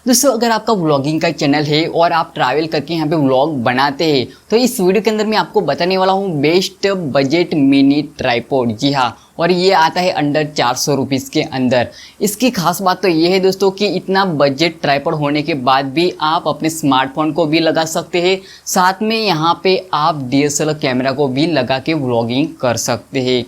दोस्तों अगर आपका व्लॉगिंग का चैनल है और आप ट्रैवल करके यहाँ पे व्लॉग बनाते हैं तो इस वीडियो के अंदर मैं आपको बताने वाला हूँ बेस्ट बजट मिनी ट्राइपॉड। जी हाँ, और ये आता है अंडर 400 रुपीज़ के अंदर। इसकी खास बात तो ये है दोस्तों कि इतना बजट ट्राइपॉड होने के बाद भी आप अपने स्मार्टफोन को भी लगा सकते हैं, साथ में यहाँ पे आप DSLR कैमरा को भी लगा के व्लॉगिंग कर सकते हैं।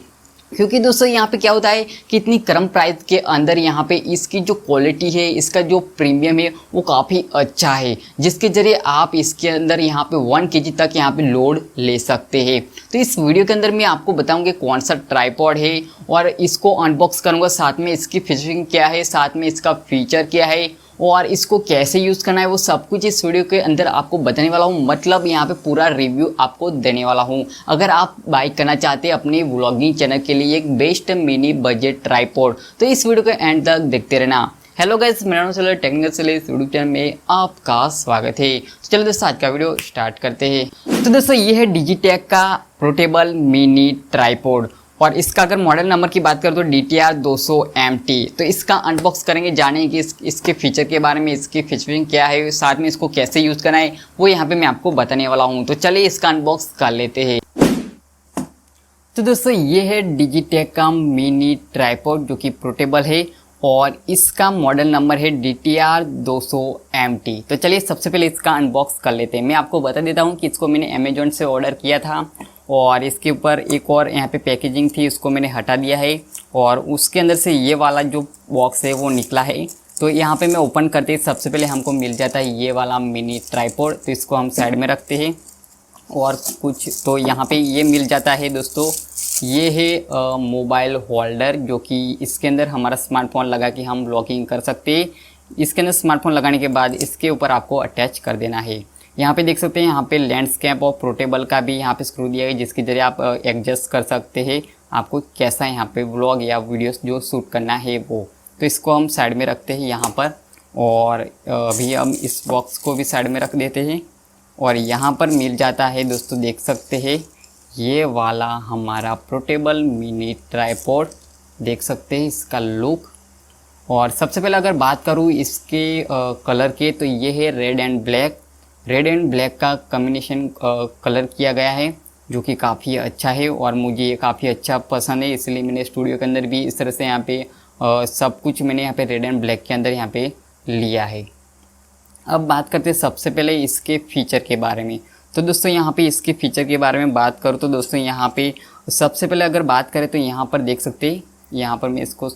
क्योंकि दोस्तों यहाँ पे क्या होता है कि इतनी कम प्राइस के अंदर यहाँ पे इसकी जो क्वालिटी है, इसका जो प्रीमियम है वो काफ़ी अच्छा है, जिसके ज़रिए आप इसके अंदर यहाँ पे 1 kg तक यहाँ पे लोड ले सकते हैं। तो इस वीडियो के अंदर मैं आपको बताऊंगा कौन सा ट्राइपॉड है और इसको अनबॉक्स करूँगा, साथ में इसकी फिनिशिंग क्या है, साथ में इसका फीचर क्या है और इसको कैसे यूज़ करना है, वो सब कुछ इस वीडियो के अंदर आपको बताने वाला हूँ। मतलब यहाँ पे पूरा रिव्यू आपको देने वाला हूँ। अगर आप बाय करना चाहते हैं अपने व्लॉगिंग चैनल के लिए एक बेस्ट मिनी बजट ट्राइपॉड तो इस वीडियो को एंड तक देखते रहना। हेलो गाइस, मेरा नाम Shailesh, technical Shailesh YouTube channel में आपका स्वागत है। तो चलो दोस्तों आज का वीडियो स्टार्ट करते हैं। तो दोस्तों ये है डिजिटेक का पोर्टेबल मिनी ट्राइपॉड और इसका अगर मॉडल नंबर की बात करें तो DTR 200MT। तो इसका अनबॉक्स करेंगे, जानेंगे कि इसके फीचर के बारे में, इसकी फीचरिंग क्या है, साथ में इसको कैसे यूज़ करना है वो यहाँ पे मैं आपको बताने वाला हूँ। तो चलिए इसका अनबॉक्स कर लेते हैं। तो दोस्तों ये है डिजिटेक का मिनी ट्राइपॉड जो कि पोर्टेबल है और इसका मॉडल नंबर है DTR 200MT। तो चलिए सबसे पहले इसका अनबॉक्स कर लेते हैं। मैं आपको बता देता हूँ कि इसको मैंने अमेजोन से ऑर्डर किया था और इसके ऊपर एक और यहाँ पे पैकेजिंग थी, उसको मैंने हटा दिया है और उसके अंदर से ये वाला जो बॉक्स है वो निकला है। तो यहाँ पे मैं ओपन करते ही सबसे पहले हमको मिल जाता है ये वाला मिनी ट्राइपॉड। तो इसको हम साइड में रखते हैं और कुछ तो यहाँ पे ये मिल जाता है दोस्तों, ये है मोबाइल होल्डर जो कि इसके अंदर हमारा स्मार्टफोन लगा के हम व्लॉगिंग कर सकते हैं। इसके अंदर स्मार्टफोन लगाने के बाद इसके ऊपर आपको अटैच कर देना है। यहाँ पे देख सकते हैं यहाँ पे लैंडस्केप और पोर्टेबल का भी यहाँ पे स्क्रू दिया है, जिसके जरिए आप एडजस्ट कर सकते हैं आपको कैसा यहाँ पे व्लॉग या वीडियोस जो शूट करना है वो। तो इसको हम साइड में रखते हैं यहाँ पर और अभी हम इस बॉक्स को भी साइड में रख देते हैं। और यहाँ पर मिल जाता है दोस्तों, देख सकते हैं ये वाला हमारा पोर्टेबल मिनी ट्राइपॉड, देख सकते हैं इसका लुक। और सबसे पहले अगर बात करूँ इसके कलर के तो ये है रेड एंड ब्लैक का कॉम्बिनेशन कलर किया गया है जो कि काफ़ी अच्छा है और मुझे ये काफ़ी अच्छा पसंद है, इसलिए मैंने स्टूडियो के अंदर भी इस तरह से यहाँ पे सब कुछ मैंने यहाँ पे रेड एंड ब्लैक के अंदर यहाँ पे लिया है। अब बात करते हैं सबसे पहले इसके फीचर के बारे में। तो दोस्तों यहाँ पे इसके फीचर के बारे में बात करूँ तो दोस्तों यहाँ पे सबसे पहले अगर बात करें तो यहाँ पर देख सकते हैं, यहाँ पर मैं इसको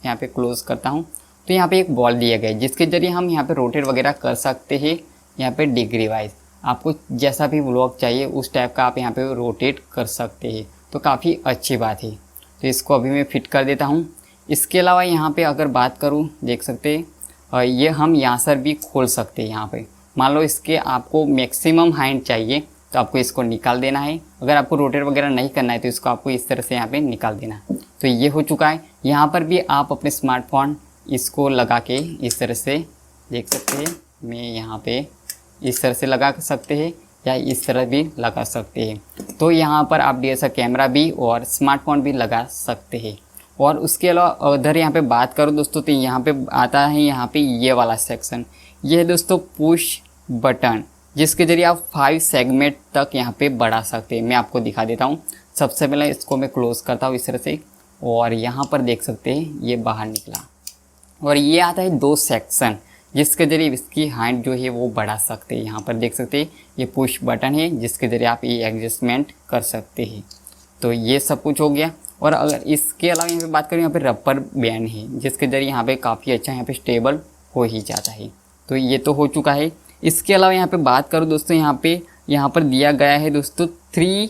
यहाँ पे क्लोज़ करता हूँ तो यहाँ पे एक बॉल दिया गया है जिसके ज़रिए हम यहाँ पे रोटेट वगैरह कर सकते हैं। यहाँ पे डिग्री वाइज आपको जैसा भी व्लॉग चाहिए उस टाइप का आप यहाँ पे रोटेट कर सकते हैं, तो काफ़ी अच्छी बात है। तो इसको अभी मैं फिट कर देता हूँ। इसके अलावा यहाँ पे अगर बात करूँ देख सकते हैं ये हम यहाँ से भी खोल सकते हैं। यहाँ पे मान लो इसके आपको मैक्सिमम हाइट चाहिए तो आपको इसको निकाल देना है, अगर आपको रोटेट वगैरह नहीं करना है तो इसको आपको इस तरह से यहाँ पे निकाल देना है। तो ये हो चुका है। यहाँ पर भी आप अपने स्मार्टफोन इसको लगा के इस तरह से देख सकते हैं, मैं यहाँ पे इस तरह से लगा सकते हैं या इस तरह भी लगा सकते हैं। तो यहाँ पर आप DSLR कैमरा भी और स्मार्टफोन भी लगा सकते हैं। और उसके अलावा उधर यहाँ पे बात करूँ दोस्तों तो यहाँ पे आता है यहाँ पे ये वाला सेक्शन, ये है दोस्तों पुश बटन, जिसके ज़रिए आप 5 सेगमेंट तक यहाँ पे बढ़ा सकते हैं। मैं आपको दिखा देता हूँ। सबसे पहले इसको मैं क्लोज़ करता हूँ इस तरह से और यहाँ पर देख सकते हैं ये बाहर निकला और ये आता है 2 सेक्शन जिसके ज़रिए इसकी हाइट जो है वो बढ़ा सकते हैं। यहाँ पर देख सकते हैं ये पुश बटन है जिसके ज़रिए आप ये एडजस्टमेंट कर सकते हैं। तो ये सब कुछ हो गया। और अगर इसके अलावा यहाँ पे बात करें यहाँ पे रबर बैंड है जिसके ज़रिए यहाँ पे काफ़ी अच्छा यहाँ पे स्टेबल हो ही जाता है। तो ये तो हो चुका है। इसके अलावा यहाँ पे बात करूँ दोस्तों यहाँ पर दिया गया है दोस्तों 3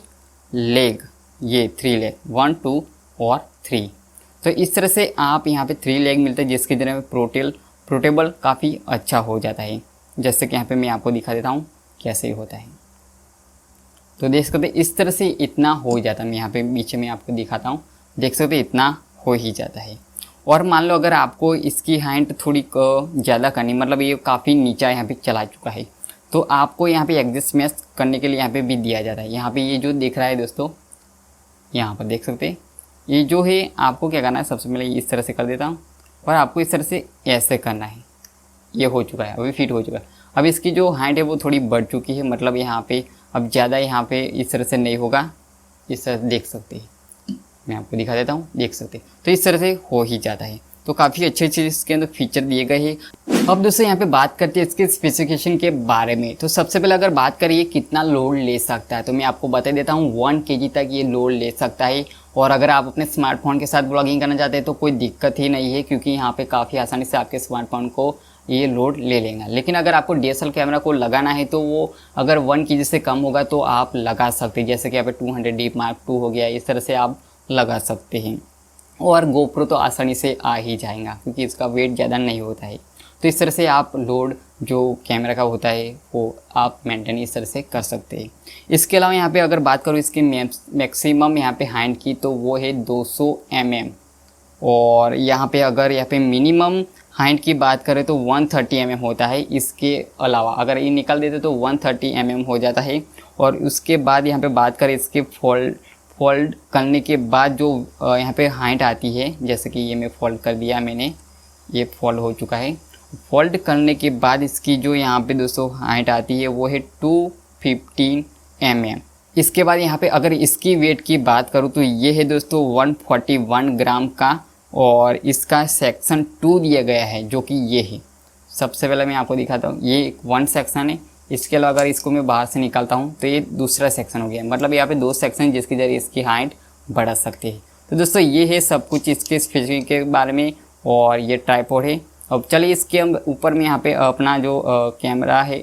लेग, ये 3 लेग 1 2 और 3। तो इस तरह से आप यहाँ पे 3 लेग मिलते हैं जिसके ज़रिए पोर्टेबल काफ़ी अच्छा हो जाता है। जैसे कि यहाँ पे मैं आपको दिखा देता हूँ कैसे होता है। तो देख सकते इस तरह से इतना हो जाता है। मैं यहाँ पे नीचे में आपको दिखाता हूँ, देख सकते इतना हो ही जाता है। और मान लो अगर आपको इसकी हाइट थोड़ी ज़्यादा करनी, मतलब ये काफ़ी नीचा यहाँ पे चला चुका है, तो आपको यहाँ पे एडजस्टमेंट करने के लिए यहाँ पे भी दिया जाता है। यहाँ पे ये जो दिख रहा है दोस्तों, यहाँ पर देख सकते हैं ये जो है आपको क्या करना है, सबसे पहले इस तरह से कर देता हूँ और आपको इस तरह से ऐसे करना है। ये हो चुका है, अभी फिट हो चुका है। अब इसकी जो हाइट है वो थोड़ी बढ़ चुकी है, मतलब यहाँ पे अब ज़्यादा यहाँ पे इस तरह से नहीं होगा, इस तरह से देख सकते हैं, मैं आपको दिखा देता हूँ, देख सकते हैं। तो इस तरह से हो ही जाता है। तो काफ़ी अच्छे अच्छे इसके अंदर फीचर दिए गए हैं। अब दोस्तों यहाँ पे बात करते हैं इसके स्पेसिफिकेशन के बारे में। तो सबसे पहले अगर बात करिए कितना लोड ले सकता है, तो मैं आपको बता देता हूँ 1 kg तक ये लोड ले सकता है। और अगर आप अपने स्मार्टफोन के साथ ब्लॉगिंग करना चाहते हैं तो कोई दिक्कत ही नहीं है, क्योंकि यहाँ पे काफ़ी आसानी से आपके स्मार्टफोन को ये लोड ले लेगा। लेकिन अगर आपको DSLR कैमरा को लगाना है तो वो अगर 1 kg से कम होगा तो आप लगा सकते हैं, जैसे कि यहाँ पे 200D Mark II हो गया, इस तरह से आप लगा सकते हैं। और गोप्रो तो आसानी से आ ही जाएगा, क्योंकि इसका वेट ज़्यादा नहीं होता है। तो इस तरह से आप लोड जो कैमरा का होता है वो आप मेंटेन इस तरह से कर सकते हैं। इसके अलावा यहाँ पे अगर बात करूँ इसकी मैक्सिमम यहाँ पे हाइट की, तो वो है 200 mm। और यहाँ पे अगर यहाँ पे मिनिमम हाइट की बात करें तो 130 mm होता है। इसके अलावा अगर ये निकाल देते तो 130 mm हो जाता है। और उसके बाद यहाँ पे बात करें इसके फोल्ड करने के बाद जो यहाँ पे हाइट आती है, जैसे कि ये मैं फोल्ड कर दिया, मैंने ये फोल्ड हो चुका है। फोल्ड करने के बाद इसकी जो यहाँ पे दोस्तों हाइट आती है वो है 215 mm। इसके बाद यहाँ पे अगर इसकी वेट की बात करूँ तो ये है दोस्तों 141 ग्राम का। और इसका सेक्शन 2 दिया गया है, जो कि ये है। सबसे पहले मैं आपको दिखाता हूँ, ये 1 सेक्शन है। इसके अलावा अगर इसको मैं बाहर से निकालता हूँ तो ये दूसरा सेक्शन हो गया, मतलब यहाँ पे 2 सेक्शन जिसके जरिए इसकी हाइट बढ़ा सकते हैं। तो दोस्तों ये है सब कुछ इसके स्पेसिफिकेशन के बारे में। और ये ट्राइपॉड है। अब चलिए इसके ऊपर में यहाँ पे अपना जो कैमरा है,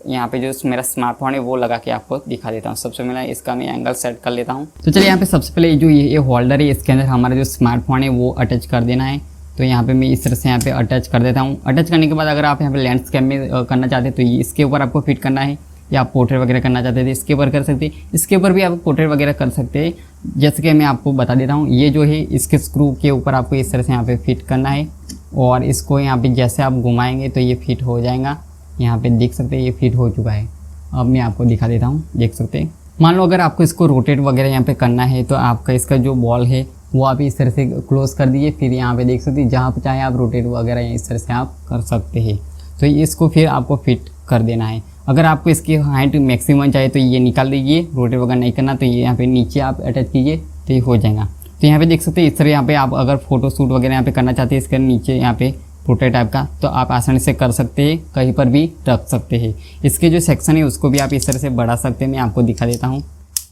यहाँ पे जो मेरा स्मार्टफोन है वो लगा के आपको दिखा देता हूँ। सबसे पहले इसका मैं एंगल सेट कर लेता हूँ। तो चलिए यहाँ पे सबसे पहले जो ये होल्डर है, इसके अंदर हमारा जो स्मार्टफोन है वो अटैच कर देना है। तो यहाँ पे मैं इस तरह से यहाँ पे अटैच कर देता हूँ। अटैच करने के बाद अगर आप यहाँ पे लैंडस्केप में करना चाहते हैं तो इसके ऊपर आपको फिट करना है, या आप पोर्ट्रेट वगैरह करना चाहते थे इसके ऊपर कर सकते हैं। इसके ऊपर भी आप पोर्ट्रेट वगैरह कर सकते हैं। जैसे कि मैं आपको बता देता हूँ, ये जो है इसके स्क्रू के ऊपर आपको इस तरह से यहाँ पे फिट करना है। और इसको यहाँ पे जैसे आप घुमाएंगे तो ये फिट हो जाएगा। यहाँ पे देख सकते हैं ये फिट हो चुका है। अब मैं आपको दिखा देता हूँ, देख सकते हैं। मान लो अगर आपको इसको रोटेट वगैरह यहाँ पे करना है तो आपका इसका जो बॉल है वो आप इस तरह से क्लोज कर दीजिए। फिर यहाँ पे देख सकते हैं जहाँ पे चाहे आप रोटेट वगैरह इस तरह से आप कर सकते हैं। तो इसको फिर आपको फिट कर देना है। अगर आपको इसकी हाइट मैक्सिमम चाहिए तो ये निकाल दीजिए, रोटेट वगैरह नहीं करना तो ये यहाँ पे नीचे आप अटैच कीजिए तो ये हो जाएगा। तो यहाँ पे देख सकते हैं इस तरह यहाँ पे आप अगर फोटो शूट वगैरह यहाँ पे करना चाहते हैं इसके नीचे यहाँ पे पोर्ट्रेट टाइप का, तो आप आसानी से कर सकते हैं, कहीं पर भी रख सकते हैं। इसके जो सेक्शन है उसको भी आप इस तरह से बढ़ा सकते हैं। मैं आपको दिखा देता हूँ,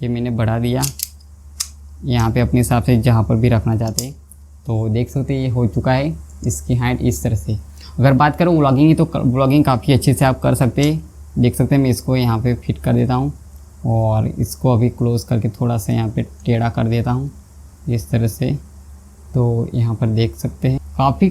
ये मैंने बढ़ा दिया यहाँ पे अपने हिसाब से जहाँ पर भी रखना चाहते हैं। तो देख सकते हैं ये हो चुका है इसकी हाइट इस तरह से। अगर बात करूँ व्लॉगिंग की, तो व्लॉगिंग काफ़ी अच्छे से आप कर सकते हैं। देख सकते हैं मैं इसको यहाँ पे फिट कर देता हूँ और इसको अभी क्लोज़ करके थोड़ा सा यहाँ पे टेढ़ा कर देता हूँ इस तरह से। तो यहाँ पर देख सकते हैं काफ़ी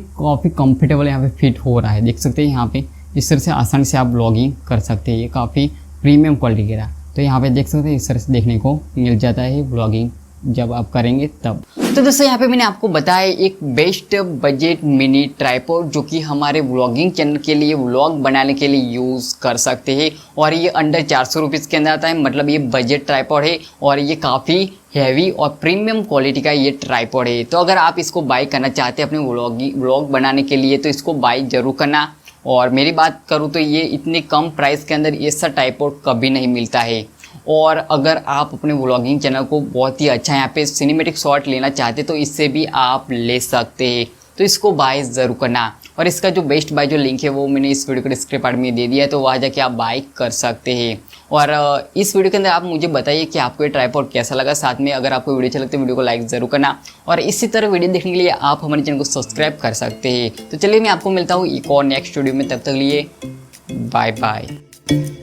कंफर्टेबल यहाँ पे फिट हो रहा है। देख सकते हैं यहाँ पे इस तरह से आसानी से आप ब्लॉगिंग कर सकते हैं। ये काफ़ी प्रीमियम क्वालिटी का। तो यहाँ पे देख सकते हैं इस तरह से देखने को मिल जाता है ब्लॉगिंग जब आप करेंगे तब। तो दोस्तों यहाँ पे मैंने आपको बताया एक बेस्ट बजट मिनी ट्राइपॉड, जो कि हमारे व्लॉगिंग चैनल के लिए व्लॉग बनाने के लिए यूज़ कर सकते हैं। और ये अंडर 400 रुपीज़ के अंदर आता है, मतलब ये बजट ट्राइपॉड है और ये काफ़ी हैवी और प्रीमियम क्वालिटी का ये ट्राइपॉड है। तो अगर आप इसको बाई करना चाहते हैं अपने व्लॉग बनाने के लिए तो इसको बाई जरूर करना। और मेरी बात करूँ तो ये इतने कम प्राइस के अंदर ऐसा ट्राइपॉड कभी नहीं मिलता है। और अगर आप अपने व्लॉगिंग चैनल को बहुत ही अच्छा यहाँ पे सिनेमेटिक शॉट लेना चाहते तो इससे भी आप ले सकते हैं। तो इसको बाय ज़रूर करना। और इसका जो बेस्ट बाय जो लिंक है वो मैंने इस वीडियो के डिस्क्रिप्शन पार्ट में दे दिया है, तो वहाँ जाके आप बाय कर सकते हैं। और इस वीडियो के अंदर आप मुझे बताइए कि आपको ये ट्राइपॉड कैसा लगा। साथ में अगर आपको वीडियो अच्छा लगता है वीडियो को लाइक ज़रूर करना। और इसी तरह वीडियो देखने के लिए आप हमारे चैनल को सब्सक्राइब कर सकते हैं। तो चलिए मैं आपको मिलता हूँ एक और नेक्स्ट वीडियो में, तब तक लिए बाय बाय।